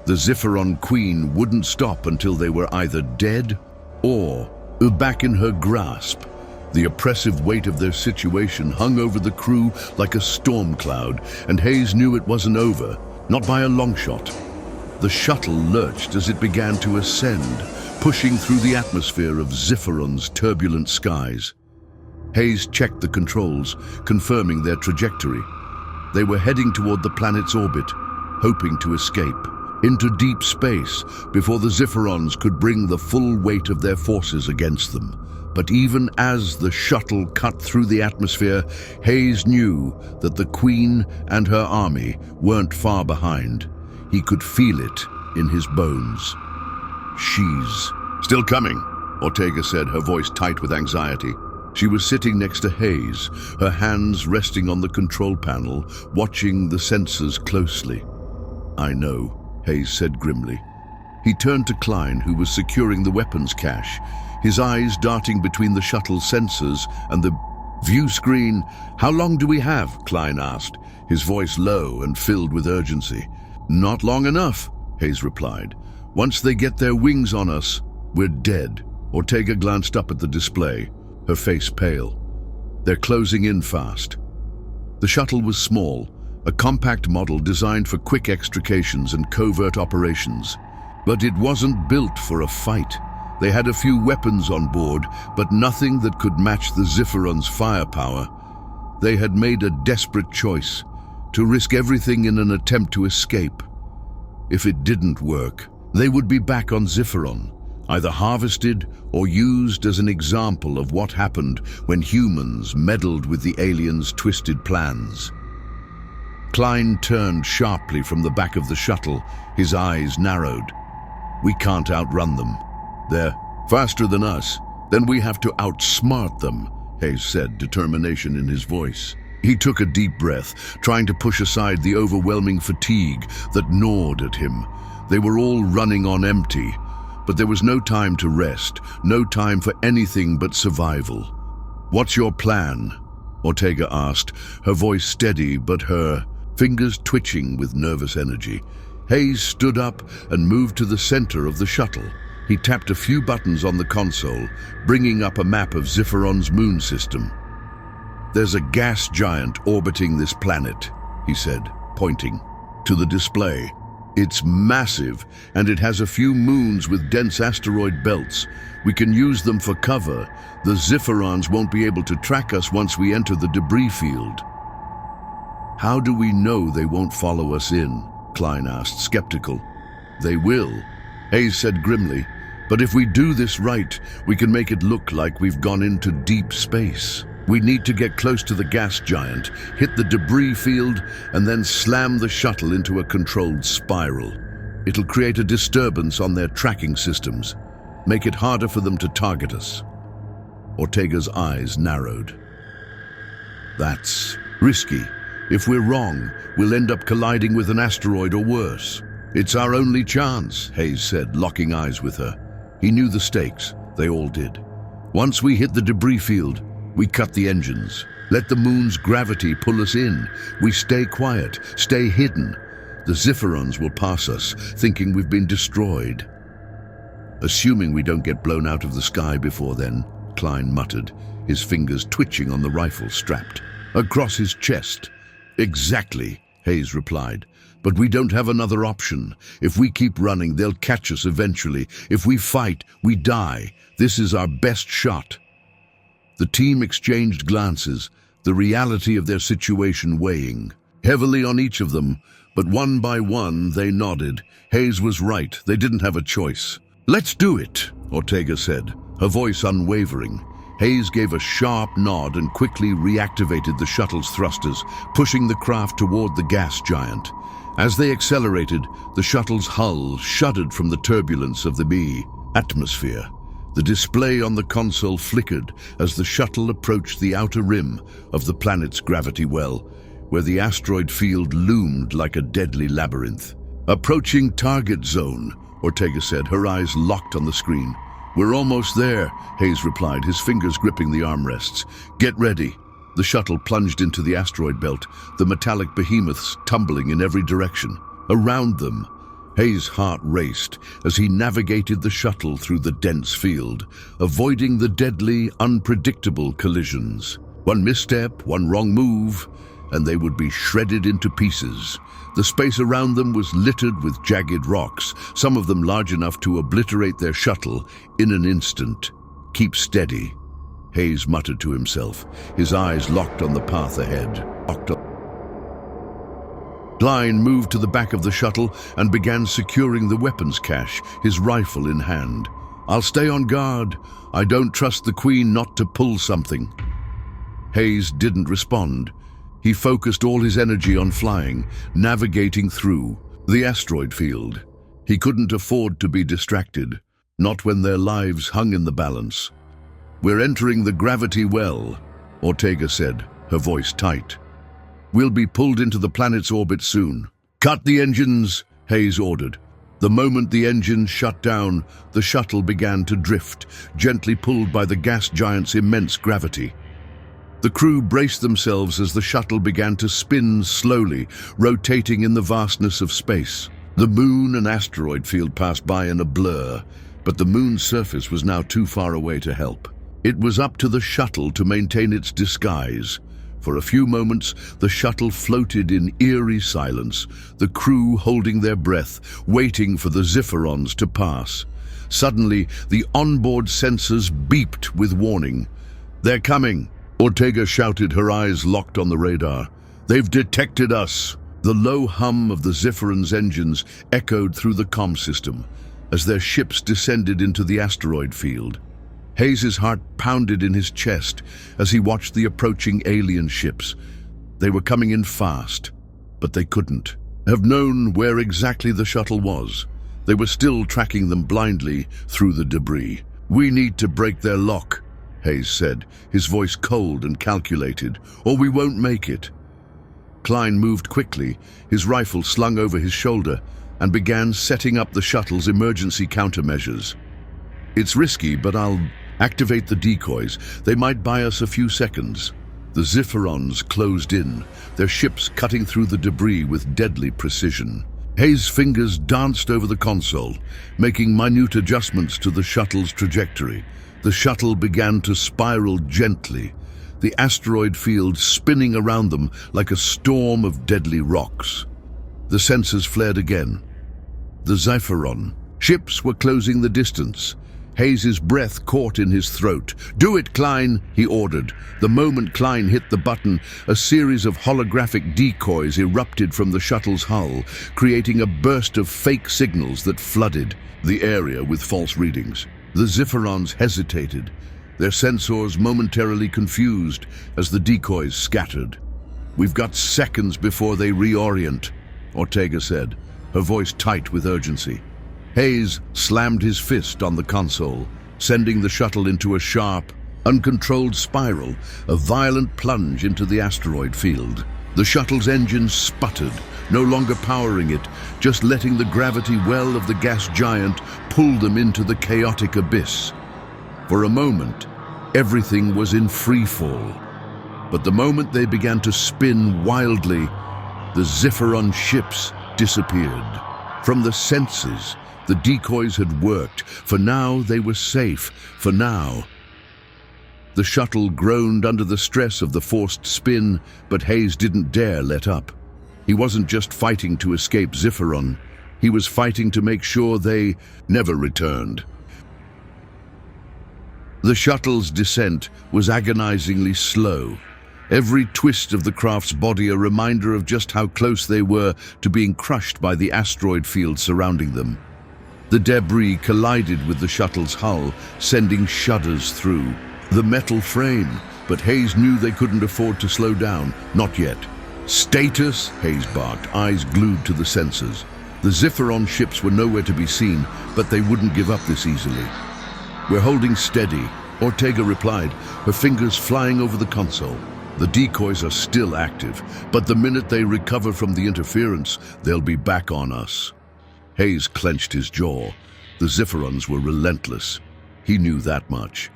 The Zypheron queen wouldn't stop until they were either dead or back in her grasp. The oppressive weight of their situation hung over the crew like a storm cloud, and Hayes knew it wasn't over, not by a long shot. The shuttle lurched as it began to ascend, pushing through the atmosphere of Zypheron's turbulent skies. Hayes checked the controls, confirming their trajectory. They were heading toward the planet's orbit, hoping to escape into deep space before the Zypherons could bring the full weight of their forces against them. But even as the shuttle cut through the atmosphere, Hayes knew that the Queen and her army weren't far behind. He could feel it in his bones. "She's still coming," Ortega said, her voice tight with anxiety. She was sitting next to Hayes, her hands resting on the control panel, watching the sensors closely. "I know," Hayes said grimly. He turned to Klein, who was securing the weapons cache, his eyes darting between the shuttle's sensors and the view screen. "How long do we have?" Klein asked, his voice low and filled with urgency. "Not long enough," Hayes replied. "Once they get their wings on us, we're dead." Ortega glanced up at the display, her face pale. "They're closing in fast." The shuttle was small, a compact model designed for quick extrications and covert operations. But it wasn't built for a fight. They had a few weapons on board, but nothing that could match the Zypheron's firepower. They had made a desperate choice, to risk everything in an attempt to escape. If it didn't work, they would be back on Zypheron, either harvested or used as an example of what happened when humans meddled with the aliens' twisted plans. Klein turned sharply from the back of the shuttle, his eyes narrowed. "We can't outrun them. They're faster than us. Then we have to outsmart them," Hayes said, determination in his voice. He took a deep breath, trying to push aside the overwhelming fatigue that gnawed at him. They were all running on empty, but there was no time to rest, no time for anything but survival. "What's your plan?" Ortega asked, her voice steady but her fingers twitching with nervous energy. Hayes stood up and moved to the center of the shuttle. He tapped a few buttons on the console, bringing up a map of Zypheron's moon system. "There's a gas giant orbiting this planet," he said, pointing to the display. "It's massive, and it has a few moons with dense asteroid belts. We can use them for cover. The Zypherons won't be able to track us once we enter the debris field." "How do we know they won't follow us in?" Klein asked, skeptical. "They will," Hayes said grimly. "But if we do this right, we can make it look like we've gone into deep space. We need to get close to the gas giant, hit the debris field, and then slam the shuttle into a controlled spiral. It'll create a disturbance on their tracking systems, make it harder for them to target us." Ortega's eyes narrowed. "That's risky. If we're wrong, we'll end up colliding with an asteroid or worse." "It's our only chance," Hayes said, locking eyes with her. He knew the stakes. They all did. "Once we hit the debris field, we cut the engines. Let the moon's gravity pull us in. We stay quiet, stay hidden. The Zypherons will pass us, thinking we've been destroyed." "Assuming we don't get blown out of the sky before then," Klein muttered, his fingers twitching on the rifle strapped across his chest. "Exactly," Hayes replied. "But we don't have another option. If we keep running, they'll catch us eventually. If we fight, we die. This is our best shot." The team exchanged glances, the reality of their situation weighing heavily on each of them, but one by one they nodded. Hayes was right. They didn't have a choice. "Let's do it," Ortega said, her voice unwavering. Hayes gave a sharp nod and quickly reactivated the shuttle's thrusters, pushing the craft toward the gas giant. As they accelerated, the shuttle's hull shuddered from the turbulence of the atmosphere. The display on the console flickered as the shuttle approached the outer rim of the planet's gravity well, where the asteroid field loomed like a deadly labyrinth. "Approaching target zone," Ortega said, her eyes locked on the screen. "We're almost there," Hayes replied, his fingers gripping the armrests. "Get ready." The shuttle plunged into the asteroid belt, the metallic behemoths tumbling in every direction. Around them, Hayes' heart raced as he navigated the shuttle through the dense field, avoiding the deadly, unpredictable collisions. One misstep, one wrong move, and they would be shredded into pieces. The space around them was littered with jagged rocks, some of them large enough to obliterate their shuttle in an instant. "Keep steady," Hayes muttered to himself, his eyes locked on the path ahead. Klein moved to the back of the shuttle and began securing the weapons cache, his rifle in hand. "I'll stay on guard. I don't trust the Queen not to pull something." Hayes didn't respond. He focused all his energy on flying, navigating through the asteroid field. He couldn't afford to be distracted, not when their lives hung in the balance. "We're entering the gravity well," Ortega said, her voice tight. "We'll be pulled into the planet's orbit soon." "Cut the engines," Hayes ordered. The moment the engines shut down, the shuttle began to drift, gently pulled by the gas giant's immense gravity. The crew braced themselves as the shuttle began to spin slowly, rotating in the vastness of space. The moon and asteroid field passed by in a blur, but the moon's surface was now too far away to help. It was up to the shuttle to maintain its disguise. For a few moments, the shuttle floated in eerie silence, the crew holding their breath, waiting for the Zypherons to pass. Suddenly, the onboard sensors beeped with warning. "They're coming," Ortega shouted, her eyes locked on the radar. "They've detected us." The low hum of the Zypheron's engines echoed through the comm system as their ships descended into the asteroid field. Hayes' heart pounded in his chest as he watched the approaching alien ships. They were coming in fast, but they couldn't have known where exactly the shuttle was. They were still tracking them blindly through the debris. "We need to break their lock," Hayes said, his voice cold and calculated, "or we won't make it." Klein moved quickly, his rifle slung over his shoulder, and began setting up the shuttle's emergency countermeasures. "It's risky, but I'll activate the decoys. They might buy us a few seconds." The Zypherons closed in, their ships cutting through the debris with deadly precision. Hayes' fingers danced over the console, making minute adjustments to the shuttle's trajectory. The shuttle began to spiral gently, the asteroid field spinning around them like a storm of deadly rocks. The sensors flared again. The Zypheron ships were closing the distance. Hayes' breath caught in his throat. "Do it, Klein," he ordered. The moment Klein hit the button, a series of holographic decoys erupted from the shuttle's hull, creating a burst of fake signals that flooded the area with false readings. The Zypherons hesitated, their sensors momentarily confused as the decoys scattered. "We've got seconds before they reorient," Ortega said, her voice tight with urgency. Hayes slammed his fist on the console, sending the shuttle into a sharp, uncontrolled spiral, a violent plunge into the asteroid field. The shuttle's engines sputtered, no longer powering it, just letting the gravity well of the gas giant pull them into the chaotic abyss. For a moment, everything was in free fall. But the moment they began to spin wildly, the Zypheron ships disappeared. From the senses, the decoys had worked. For now, they were safe. For now. The shuttle groaned under the stress of the forced spin, but Hayes didn't dare let up. He wasn't just fighting to escape Zypheron. He was fighting to make sure they never returned. The shuttle's descent was agonizingly slow. Every twist of the craft's body a reminder of just how close they were to being crushed by the asteroid field surrounding them. The debris collided with the shuttle's hull, sending shudders through the metal frame, but Hayes knew they couldn't afford to slow down. Not yet. "Status?" Hayes barked, eyes glued to the sensors. The Zypheron ships were nowhere to be seen, but they wouldn't give up this easily. "We're holding steady," Ortega replied, her fingers flying over the console. "The decoys are still active, but the minute they recover from the interference, they'll be back on us." Hayes clenched his jaw. The Zypherons were relentless. He knew that much.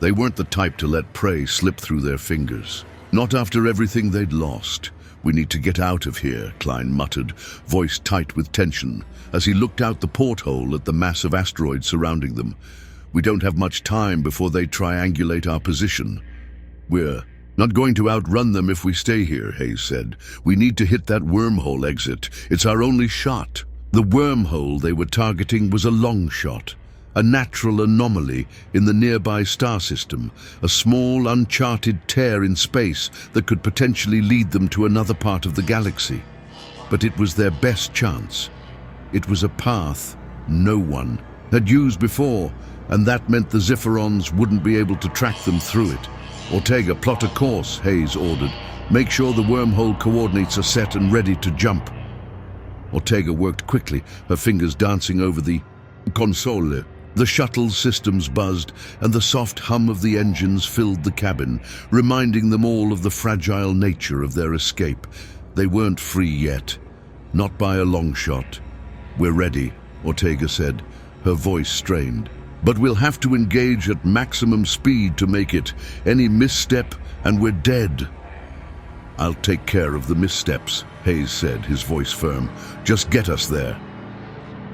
They weren't the type to let prey slip through their fingers. Not after everything they'd lost. "We need to get out of here," Klein muttered, voice tight with tension, as he looked out the porthole at the mass of asteroids surrounding them. "We don't have much time before they triangulate our position." "We're not going to outrun them if we stay here," Hayes said. "We need to hit that wormhole exit. It's our only shot." The wormhole they were targeting was a long shot, a natural anomaly in the nearby star system, a small, uncharted tear in space that could potentially lead them to another part of the galaxy. But it was their best chance. It was a path no one had used before, and that meant the Zypherons wouldn't be able to track them through it. "Ortega, plot a course," Hayes ordered. "Make sure the wormhole coordinates are set and ready to jump." Ortega worked quickly, her fingers dancing over the console. The shuttle's systems buzzed, and the soft hum of the engines filled the cabin, reminding them all of the fragile nature of their escape. They weren't free yet. Not by a long shot. "We're ready," Ortega said, her voice strained. "But we'll have to engage at maximum speed to make it. Any misstep and we're dead." "I'll take care of the missteps," Hayes said, his voice firm. "Just get us there."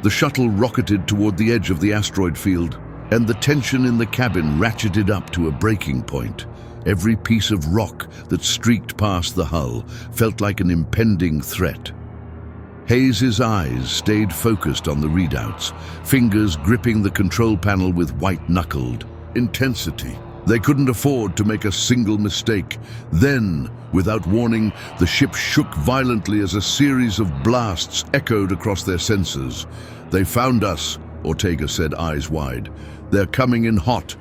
The shuttle rocketed toward the edge of the asteroid field, and the tension in the cabin ratcheted up to a breaking point. Every piece of rock that streaked past the hull felt like an impending threat. Hayes's eyes stayed focused on the readouts, fingers gripping the control panel with white-knuckled intensity. They couldn't afford to make a single mistake. Then, without warning, the ship shook violently as a series of blasts echoed across their sensors. "They found us," Ortega said, eyes wide. "They're coming in hot."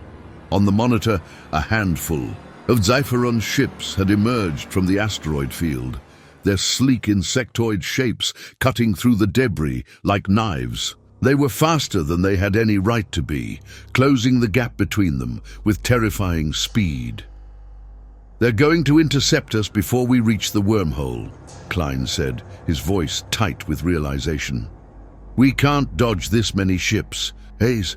On the monitor, a handful of Zypheron ships had emerged from the asteroid field, their sleek insectoid shapes cutting through the debris like knives. They were faster than they had any right to be, closing the gap between them with terrifying speed. "They're going to intercept us before we reach the wormhole," Klein said, his voice tight with realization. "We can't dodge this many ships." Hayes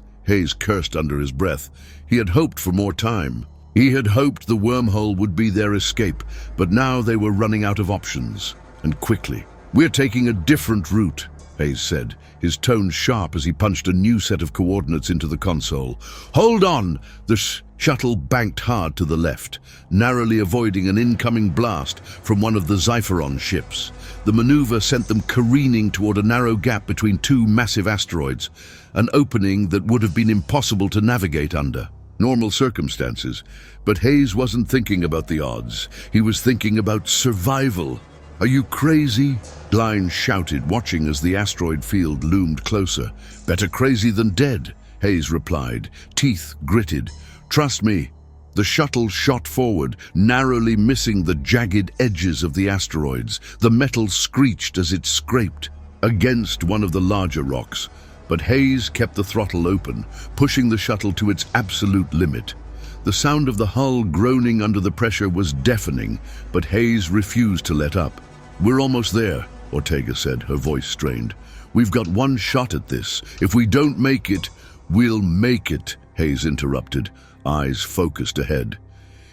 cursed under his breath. He had hoped for more time. He had hoped the wormhole would be their escape, but now they were running out of options, and quickly. "We're taking a different route," Hayes said, his tone sharp as he punched a new set of coordinates into the console. "Hold on!" The shuttle banked hard to the left, narrowly avoiding an incoming blast from one of the Zypheron ships. The maneuver sent them careening toward a narrow gap between two massive asteroids, an opening that would have been impossible to navigate under. Normal circumstances, but Hayes wasn't thinking about the odds. He was thinking about survival. "Are you crazy?" Klein shouted, watching as the asteroid field loomed closer. "Better crazy than dead," Hayes replied, teeth gritted. "Trust me." The shuttle shot forward, narrowly missing the jagged edges of the asteroids. The metal screeched as it scraped against one of the larger rocks, but Hayes kept the throttle open, pushing the shuttle to its absolute limit. The sound of the hull groaning under the pressure was deafening, but Hayes refused to let up. "We're almost there," Ortega said, her voice strained. "We've got one shot at this. If we don't make it, we'll make it," Hayes interrupted, eyes focused ahead.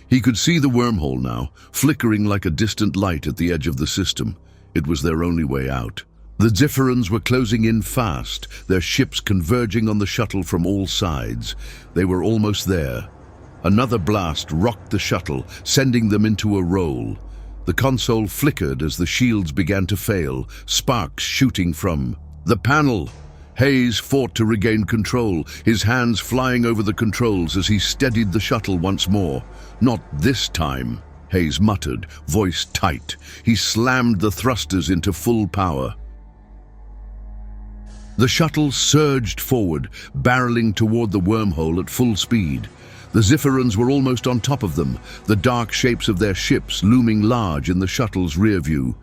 He could see the wormhole now, flickering like a distant light at the edge of the system. It was their only way out. The Zypherons were closing in fast, their ships converging on the shuttle from all sides. They were almost there. Another blast rocked the shuttle, sending them into a roll. The console flickered as the shields began to fail, sparks shooting from the panel. Hayes fought to regain control, his hands flying over the controls as he steadied the shuttle once more. "Not this time," Hayes muttered, voice tight. He slammed the thrusters into full power. The shuttle surged forward, barreling toward the wormhole at full speed. The Zypherons were almost on top of them, the dark shapes of their ships looming large in the shuttle's rear view.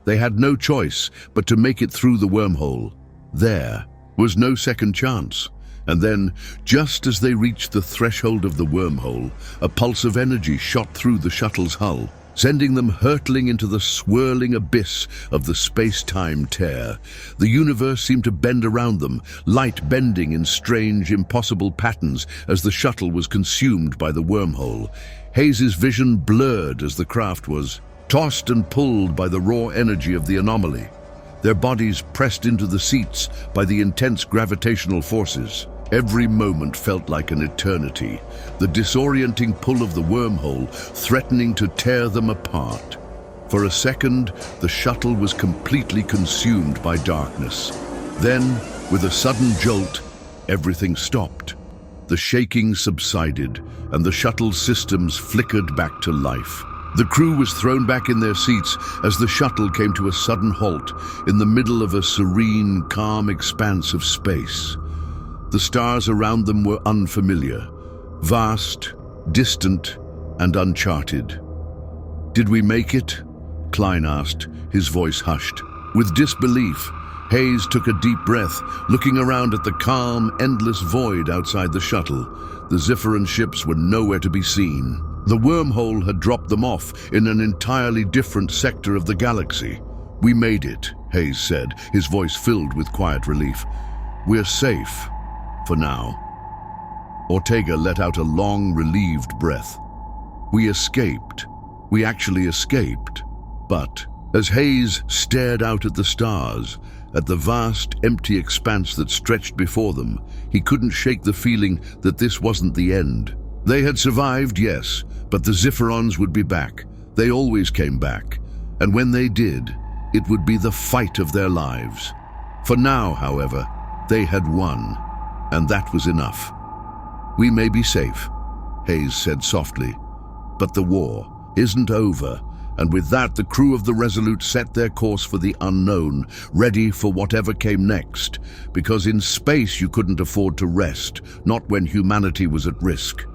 They had no choice but to make it through the wormhole. There was no second chance. And then, just as they reached the threshold of the wormhole, a pulse of energy shot through the shuttle's hull, sending them hurtling into the swirling abyss of the space-time tear. The universe seemed to bend around them, light bending in strange, impossible patterns as the shuttle was consumed by the wormhole. Hayes's vision blurred as the craft was tossed and pulled by the raw energy of the anomaly, their bodies pressed into the seats by the intense gravitational forces. Every moment felt like an eternity, the disorienting pull of the wormhole threatening to tear them apart. For a second, the shuttle was completely consumed by darkness. Then, with a sudden jolt, everything stopped. The shaking subsided, and the shuttle's systems flickered back to life. The crew was thrown back in their seats as the shuttle came to a sudden halt in the middle of a serene, calm expanse of space. The stars around them were unfamiliar, vast, distant, and uncharted. "Did we make it?" Klein asked, his voice hushed. With disbelief, Hayes took a deep breath, looking around at the calm, endless void outside the shuttle. The Zypheron ships were nowhere to be seen. The wormhole had dropped them off in an entirely different sector of the galaxy. "We made it," Hayes said, his voice filled with quiet relief. "We're safe, for now." Ortega let out a long, relieved breath. "We escaped. We actually escaped." But as Hayes stared out at the stars, at the vast, empty expanse that stretched before them, he couldn't shake the feeling that this wasn't the end. They had survived, yes, but the Zypherons would be back. They always came back. And when they did, it would be the fight of their lives. For now, however, they had won, and that was enough. "We may be safe," Hayes said softly, "but the war isn't over." And with that, the crew of the Resolute set their course for the unknown, ready for whatever came next, because in space you couldn't afford to rest, not when humanity was at risk.